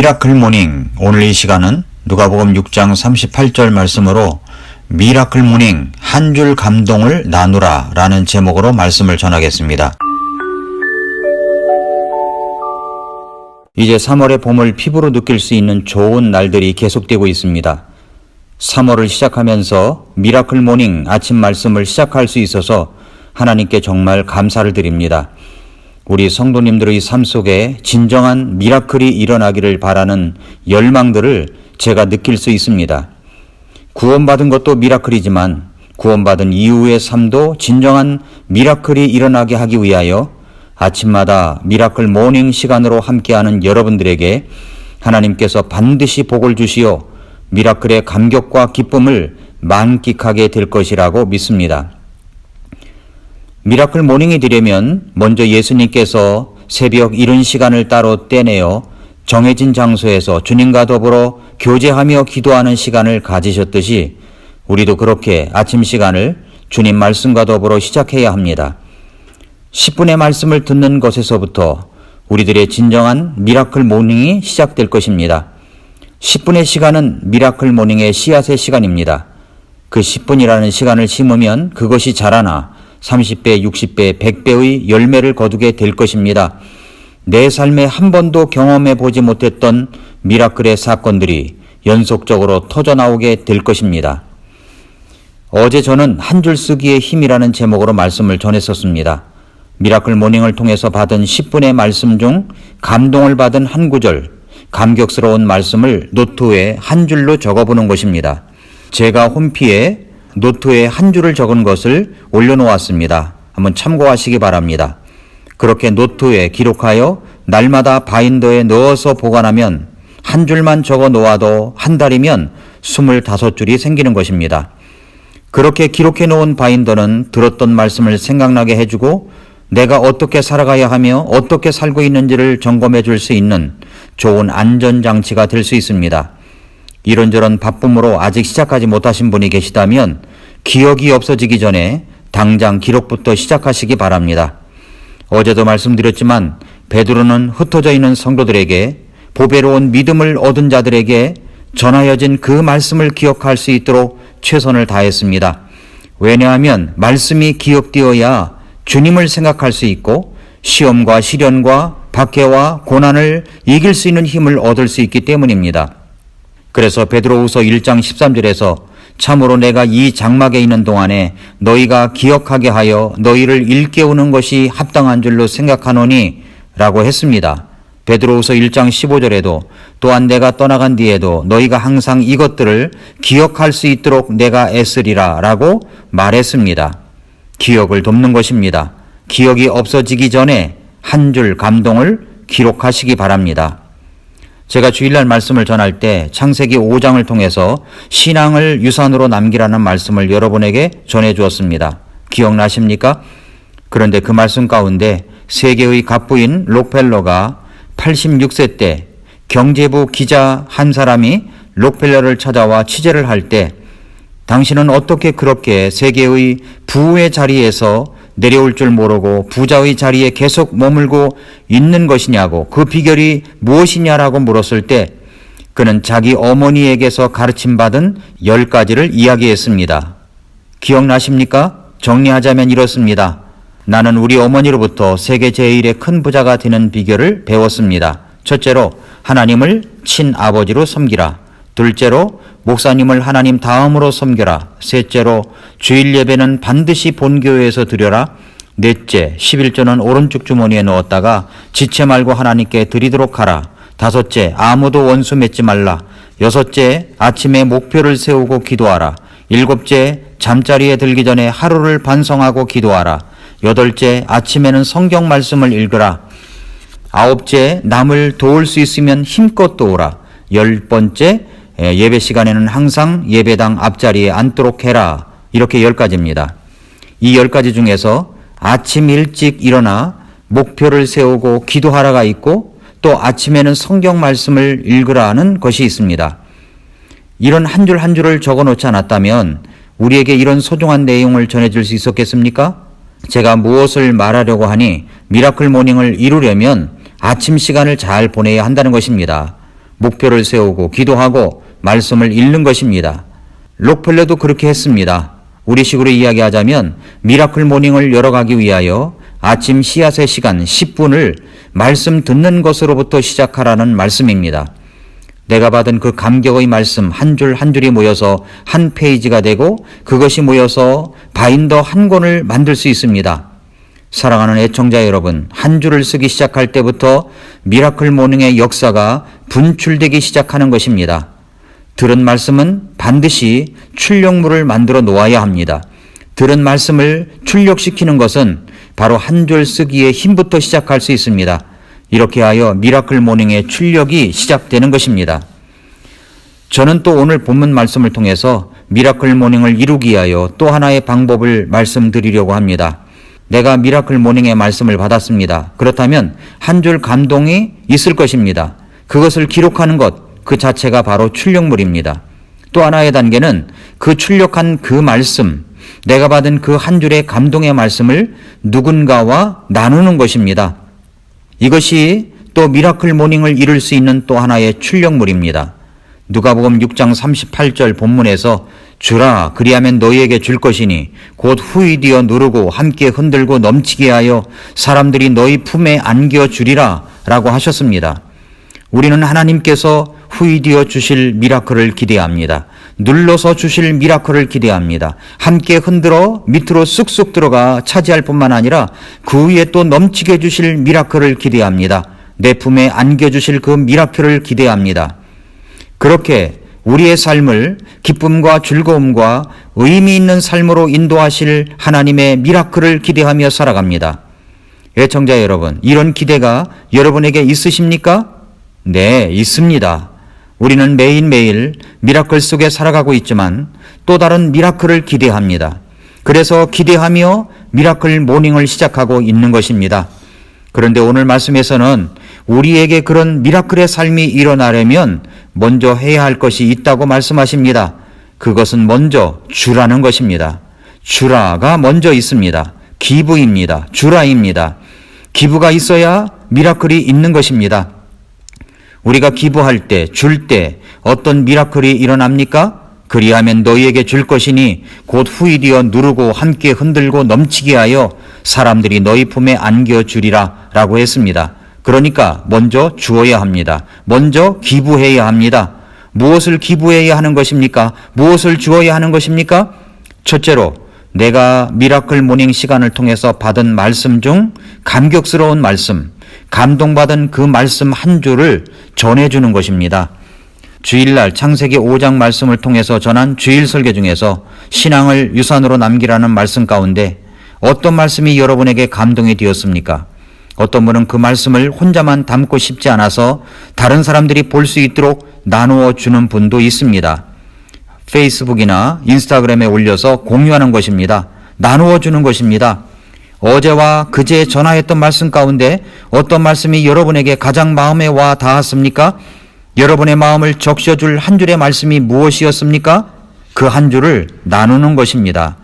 미라클 모닝, 오늘 이 시간은 누가복음 6장 38절 말씀으로 미라클 모닝 한 줄 감동을 나누라 라는 제목으로 말씀을 전하겠습니다. 이제 3월의 봄을 피부로 느낄 수 있는 좋은 날들이 계속되고 있습니다. 3월을 시작하면서 미라클 모닝 아침 말씀을 시작할 수 있어서 하나님께 정말 감사를 드립니다. 우리 성도님들의 삶 속에 진정한 미라클이 일어나기를 바라는 열망들을 제가 느낄 수 있습니다. 구원받은 것도 미라클이지만 구원받은 이후의 삶도 진정한 미라클이 일어나게 하기 위하여 아침마다 미라클 모닝 시간으로 함께하는 여러분들에게 하나님께서 반드시 복을 주시어 미라클의 감격과 기쁨을 만끽하게 될 것이라고 믿습니다. 미라클 모닝이 되려면 먼저 예수님께서 새벽 이른 시간을 따로 떼내어 정해진 장소에서 주님과 더불어 교제하며 기도하는 시간을 가지셨듯이 우리도 그렇게 아침 시간을 주님 말씀과 더불어 시작해야 합니다. 10분의 말씀을 듣는 것에서부터 우리들의 진정한 미라클 모닝이 시작될 것입니다. 10분의 시간은 미라클 모닝의 씨앗의 시간입니다. 그 10분이라는 시간을 심으면 그것이 자라나 30배, 60배, 100배의 열매를 거두게 될 것입니다. 내 삶에 한 번도 경험해 보지 못했던 미라클의 사건들이 연속적으로 터져나오게 될 것입니다. 어제 저는 한 줄 쓰기의 힘이라는 제목으로 말씀을 전했었습니다. 미라클 모닝을 통해서 받은 10분의 말씀 중 감동을 받은 한 구절, 감격스러운 말씀을 노트에 한 줄로 적어보는 것입니다. 제가 홈피에 노트에 한 줄을 적은 것을 올려놓았습니다. 한번 참고하시기 바랍니다. 그렇게 노트에 기록하여 날마다 바인더에 넣어서 보관하면 한 줄만 적어 놓아도 한 달이면 25줄이 생기는 것입니다. 그렇게 기록해 놓은 바인더는 들었던 말씀을 생각나게 해주고 내가 어떻게 살아가야 하며 어떻게 살고 있는지를 점검해 줄 수 있는 좋은 안전장치가 될 수 있습니다. 이런저런 바쁨으로 아직 시작하지 못하신 분이 계시다면 기억이 없어지기 전에 당장 기록부터 시작하시기 바랍니다. 어제도 말씀드렸지만 베드로는 흩어져 있는 성도들에게 보배로운 믿음을 얻은 자들에게 전하여진 그 말씀을 기억할 수 있도록 최선을 다했습니다. 왜냐하면 말씀이 기억되어야 주님을 생각할 수 있고 시험과 시련과 박해와 고난을 이길 수 있는 힘을 얻을 수 있기 때문입니다. 그래서 베드로후서 1장 13절에서 참으로 내가 이 장막에 있는 동안에 너희가 기억하게 하여 너희를 일깨우는 것이 합당한 줄로 생각하노니 라고 했습니다. 베드로후서 1장 15절에도 또한 내가 떠나간 뒤에도 너희가 항상 이것들을 기억할 수 있도록 내가 애쓰리라 라고 말했습니다. 기억을 돕는 것입니다. 기억이 없어지기 전에 한 줄 감동을 기록하시기 바랍니다. 제가 주일날 말씀을 전할 때 창세기 5장을 통해서 신앙을 유산으로 남기라는 말씀을 여러분에게 전해 주었습니다. 기억나십니까? 그런데 그 말씀 가운데 세계의 갑부인 록펠러가 86세 때 경제부 기자 한 사람이 록펠러를 찾아와 취재를 할 때 당신은 어떻게 그렇게 세계의 부의 자리에서 내려올 줄 모르고 부자의 자리에 계속 머물고 있는 것이냐고 그 비결이 무엇이냐라고 물었을 때 그는 자기 어머니에게서 가르침받은 10가지를 이야기했습니다. 기억나십니까? 정리하자면 이렇습니다. 나는 우리 어머니로부터 세계 제일의 큰 부자가 되는 비결을 배웠습니다. 첫째로 하나님을 친아버지로 섬기라. 둘째로 목사님을 하나님 다음으로 섬겨라. 셋째로 주일 예배는 반드시 본교회에서 드려라. 넷째, 11조는 오른쪽 주머니에 넣었다가 지체 말고 하나님께 드리도록 하라. 다섯째, 아무도 원수 맺지 말라. 여섯째, 아침에 목표를 세우고 기도하라. 일곱째, 잠자리에 들기 전에 하루를 반성하고 기도하라. 여덟째, 아침에는 성경 말씀을 읽으라. 아홉째, 남을 도울 수 있으면 힘껏 도우라. 10번째, 예배 시간에는 항상 예배당 앞자리에 앉도록 해라. 이렇게 10가지입니다. 이 10가지 중에서 아침 일찍 일어나 목표를 세우고 기도하라가 있고 또 아침에는 성경 말씀을 읽으라는 것이 있습니다. 이런 한 줄 한 줄을 적어놓지 않았다면 우리에게 이런 소중한 내용을 전해줄 수 있었겠습니까? 제가 무엇을 말하려고 하니 미라클 모닝을 이루려면 아침 시간을 잘 보내야 한다는 것입니다. 목표를 세우고 기도하고 말씀을 읽는 것입니다. 록펠러도 그렇게 했습니다. 우리식으로 이야기하자면 미라클 모닝을 열어가기 위하여 아침 씨앗의 시간 10분을 말씀 듣는 것으로부터 시작하라는 말씀입니다. 내가 받은 그 감격의 말씀 한 줄 한 줄이 모여서 한 페이지가 되고 그것이 모여서 바인더 한 권을 만들 수 있습니다. 사랑하는 애청자 여러분, 한 줄을 쓰기 시작할 때부터 미라클 모닝의 역사가 분출되기 시작하는 것입니다. 들은 말씀은 반드시 출력물을 만들어 놓아야 합니다. 들은 말씀을 출력시키는 것은 바로 한 줄 쓰기의 힘부터 시작할 수 있습니다. 이렇게 하여 미라클 모닝의 출력이 시작되는 것입니다. 저는 또 오늘 본문 말씀을 통해서 미라클 모닝을 이루기 위하여 또 하나의 방법을 말씀드리려고 합니다. 내가 미라클 모닝의 말씀을 받았습니다. 그렇다면 한 줄 감동이 있을 것입니다. 그것을 기록하는 것, 그 자체가 바로 출력물입니다. 또 하나의 단계는 그 출력한 그 말씀, 내가 받은 그 한 줄의 감동의 말씀을 누군가와 나누는 것입니다. 이것이 또 미라클 모닝을 이룰 수 있는 또 하나의 출력물입니다. 누가복음 6장 38절 본문에서 주라 그리하면 너희에게 줄 것이니 곧 후이되어 누르고 함께 흔들고 넘치게 하여 사람들이 너희 품에 안겨 주리라 라고 하셨습니다. 우리는 하나님께서 후이되어 주실 미라클을 기대합니다. 눌러서 주실 미라클을 기대합니다. 함께 흔들어 밑으로 쑥쑥 들어가 차지할 뿐만 아니라 그 위에 또 넘치게 주실 미라클을 기대합니다. 내 품에 안겨주실 그 미라클을 기대합니다. 그렇게 우리의 삶을 기쁨과 즐거움과 의미 있는 삶으로 인도하실 하나님의 미라클을 기대하며 살아갑니다. 애청자 여러분, 이런 기대가 여러분에게 있으십니까? 네, 있습니다. 우리는 매일매일 미라클 속에 살아가고 있지만 또 다른 미라클을 기대합니다. 그래서 기대하며 미라클 모닝을 시작하고 있는 것입니다. 그런데 오늘 말씀에서는 우리에게 그런 미라클의 삶이 일어나려면 먼저 해야 할 것이 있다고 말씀하십니다. 그것은 먼저 주라는 것입니다. 주라가 먼저 있습니다. 기부입니다. 주라입니다. 기부가 있어야 미라클이 있는 것입니다. 우리가 기부할 때, 줄 때 어떤 미라클이 일어납니까? 그리하면 너희에게 줄 것이니 곧 후이되어 누르고 함께 흔들고 넘치게 하여 사람들이 너희 품에 안겨주리라 라고 했습니다. 그러니까 먼저 주어야 합니다. 먼저 기부해야 합니다. 무엇을 기부해야 하는 것입니까? 무엇을 주어야 하는 것입니까? 첫째로 내가 미라클 모닝 시간을 통해서 받은 말씀 중 감격스러운 말씀, 감동받은 그 말씀 한 줄을 전해주는 것입니다. 주일날 창세기 5장 말씀을 통해서 전한 주일 설교 중에서 신앙을 유산으로 남기라는 말씀 가운데 어떤 말씀이 여러분에게 감동이 되었습니까? 어떤 분은 그 말씀을 혼자만 담고 싶지 않아서 다른 사람들이 볼 수 있도록 나누어 주는 분도 있습니다. 페이스북이나 인스타그램에 올려서 공유하는 것입니다. 나누어 주는 것입니다. 어제와 그제 전하였던 말씀 가운데 어떤 말씀이 여러분에게 가장 마음에 와 닿았습니까? 여러분의 마음을 적셔줄 한 줄의 말씀이 무엇이었습니까? 그 한 줄을 나누는 것입니다.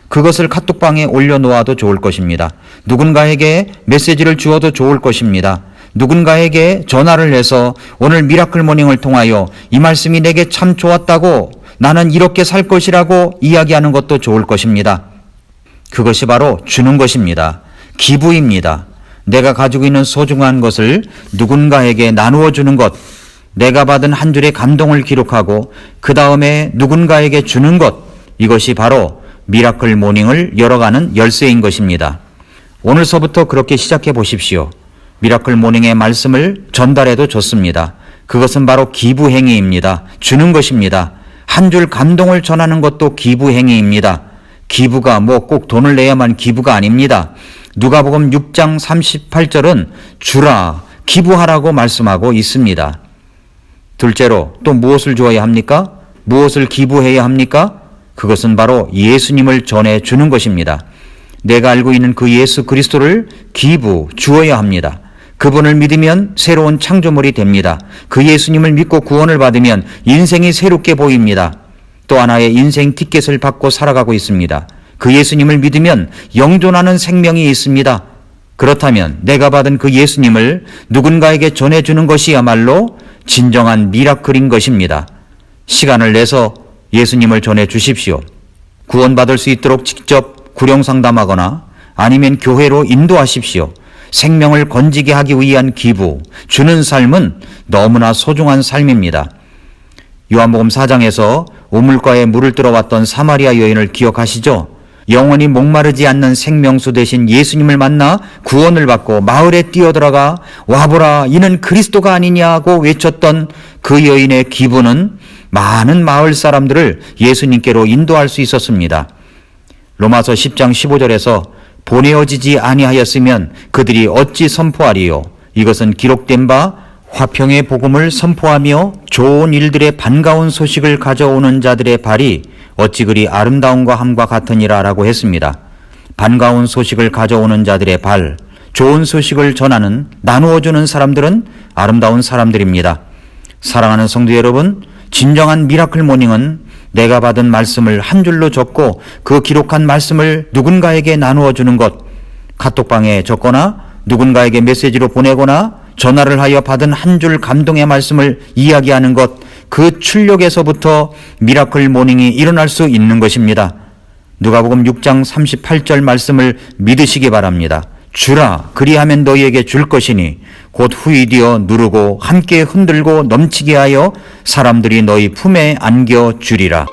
그것을 카톡방에 올려놓아도 좋을 것입니다. 누군가에게 메시지를 주어도 좋을 것입니다. 누군가에게 전화를 해서 오늘 미라클 모닝을 통하여 이 말씀이 내게 참 좋았다고 나는 이렇게 살 것이라고 이야기하는 것도 좋을 것입니다. 그것이 바로 주는 것입니다. 기부입니다. 내가 가지고 있는 소중한 것을 누군가에게 나누어 주는 것, 내가 받은 한 줄의 감동을 기록하고 그 다음에 누군가에게 주는 것, 이것이 바로 미라클 모닝을 열어가는 열쇠인 것입니다. 오늘서부터 그렇게 시작해 보십시오. 미라클 모닝의 말씀을 전달해도 좋습니다. 그것은 바로 기부 행위입니다. 주는 것입니다. 한 줄 감동을 전하는 것도 기부 행위입니다. 기부가 뭐 꼭 돈을 내야만 기부가 아닙니다. 누가복음 6장 38절은 주라, 기부하라고 말씀하고 있습니다. 둘째로 또 무엇을 주어야 합니까? 무엇을 기부해야 합니까? 그것은 바로 예수님을 전해주는 것입니다. 내가 알고 있는 그 예수 그리스도를 주어야 합니다. 그분을 믿으면 새로운 창조물이 됩니다. 그 예수님을 믿고 구원을 받으면 인생이 새롭게 보입니다. 또 하나의 인생 티켓을 받고 살아가고 있습니다. 그 예수님을 믿으면 영존하는 생명이 있습니다. 그렇다면 내가 받은 그 예수님을 누군가에게 전해주는 것이야말로 진정한 미라클인 것입니다. 시간을 내서 예수님을 전해 주십시오. 구원받을 수 있도록 직접 구령상담하거나 아니면 교회로 인도하십시오. 생명을 건지게 하기 위한 기부, 주는 삶은 너무나 소중한 삶입니다. 요한복음 4장에서 우물가에 물을 들어왔던 사마리아 여인을 기억하시죠? 영원히 목마르지 않는 생명수 대신 예수님을 만나 구원을 받고 마을에 뛰어들어가 와보라 이는 그리스도가 아니냐고 외쳤던 그 여인의 기부는 많은 마을 사람들을 예수님께로 인도할 수 있었습니다. 로마서 10장 15절에서 보내어지지 아니하였으면 그들이 어찌 선포하리요. 이것은 기록된 바 화평의 복음을 선포하며 좋은 일들의 반가운 소식을 가져오는 자들의 발이 어찌 그리 아름다운가 함과 같으니라 라고 했습니다. 반가운 소식을 가져오는 자들의 발, 좋은 소식을 전하는, 나누어주는 사람들은 아름다운 사람들입니다. 사랑하는 성도 여러분, 진정한 미라클 모닝은 내가 받은 말씀을 한 줄로 적고 그 기록한 말씀을 누군가에게 나누어 주는 것, 카톡방에 적거나 누군가에게 메시지로 보내거나 전화를 하여 받은 한 줄 감동의 말씀을 이야기하는 것, 그 출력에서부터 미라클 모닝이 일어날 수 있는 것입니다. 누가복음 6장 38절 말씀을 믿으시기 바랍니다. 주라 그리하면 너희에게 줄 것이니 곧 후이되어 누르고 함께 흔들고 넘치게 하여 사람들이 너희 품에 안겨 주리라.